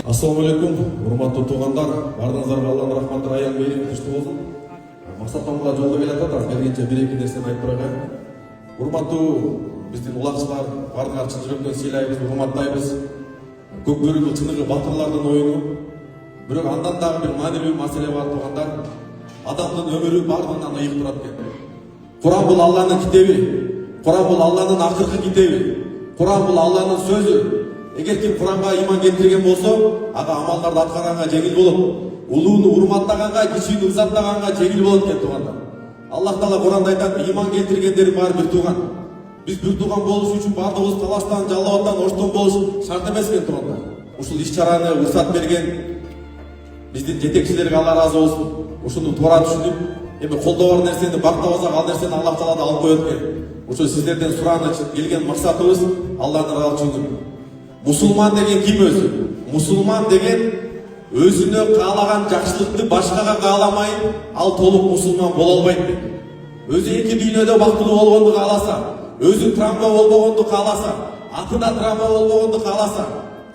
Ассаламу алейкум, урматтуу туугандар, баарыңыздарга Алланын рахматы, аял мейли күчтүү болсун. Максатымга жолдо келе жатат, келгенче бир-эки нерсени айтып барайын. Урматтуу биздин улакчылар, баарыңар чын жүрөктөн сыйлайбыз, урматтайбыз. Көк бөрүнүн чыныгы батырлардын оюну. Бирок андан дагы бир маанилүү маселе бар туугандар. Адамдын өмүрү бардыгынан ыйык турат экен. Куран бул Алланын китеби. Куран бул Алланын акыркы китеби. Куран бул Алланын сөзү. Эгер ким Куранга иман келтирген болсо, ага амалдарды аткарганга жеңил болот. Улууну урматтаганга, кичүүнү ызаттаганга жеңил болот экен туугандар. Аллах Таала Куранда айтат, иман келтиргендер баары бир тууган. Биз бир тууган болуш үчүн бардыгыбыз талаштан, жалааттан, оштон болуш шарт эмес экен туугандар. Ушул иш-чараны уруксат берген биздин жетекчилерге Алла ыраазы болсун. Ушуну туура түшүнүп, эми колдо бар нерсени бактабасак, ал нерсени Аллах Таала да алып коет экен. Ошо сиздерден сурааны келген максатыбыз Алланын ыраазычылыгы. Мусулман деген ким өзү? Мусулман деген өзүнө каалаган жакшылыкты башкага кааламай, ал толук мусулман боло албайт. Өзү эки дүйнөдө бактылуу болгонду кааласа, өзү травма болбогонду кааласа, атына травма болбогонду кааласа,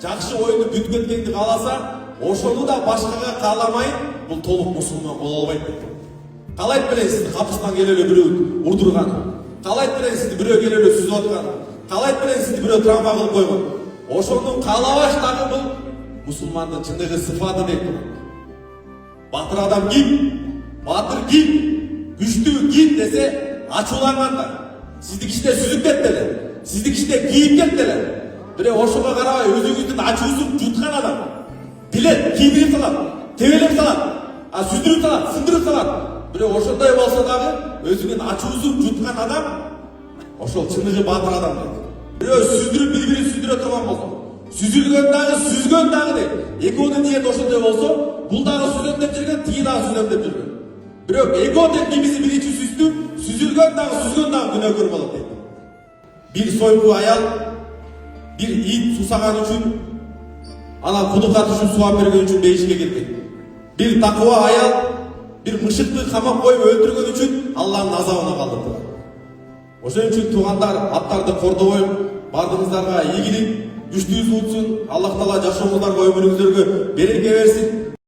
жакшы оюнду бүтүп кеткенди кааласа, ошону да башкага кааламай, бул толук мусулман боло албайт. Калайт белең сизди капысынан келе эле бирөө урдурган, калайт белең сизди бирөө келе эле сүзүп аткан, калайт белең сизди бирөө травма кылып койгон. Ошону каалабаш дагы бул мусулмандын чыныгы сыфаты дейт. Батыр адам ким? Батыр ким? Күчтүү ким десе ачуулангандар. Сиздикичте сүзүп кетти эле. Сиздикичте кийип кетти эле. Бирок ошого карабай өзүңүздүн ачуусун жуткан адам. Билет, кийдирип салат, тебелеп салат, сүздүрүп салат, сындырып салат. Бирок ошондой болсо дагы өзүнүн ачуусун жуткан адам ошол чыныгы батыр адам дейт. Бирөө сүздүрүп бири-бирин сүздүрө турган болсо, сүзүлгөн дагы, сүзгөн дагы дейт. Экөөнүн ниети ошондой болсо, бул дагы сүзөм деп жүргөн, тиги дагы сүзөм деп жүргөн. Бирок эго деп кимиси биринчи сүздү, сүзүлгөн дагы, сүзгөн дагы күнөөкөр болот дейт. Бир сойку аял бир ит сусаган үчүн, анан кудукка түшүп сууап берген үчүн бейишке кеткен. Бир такыба аял бир мышыкты камап коюп өлтүргөн үчүн Алланын азабына калдырды. Ошон үчүн туугандар, аттарды кордобой, бардыгыңыздарга ийгилик, күчтүүсү утсун, Аллах Таала жашооңуздарга, өмүрүңүздөргө береке берсин.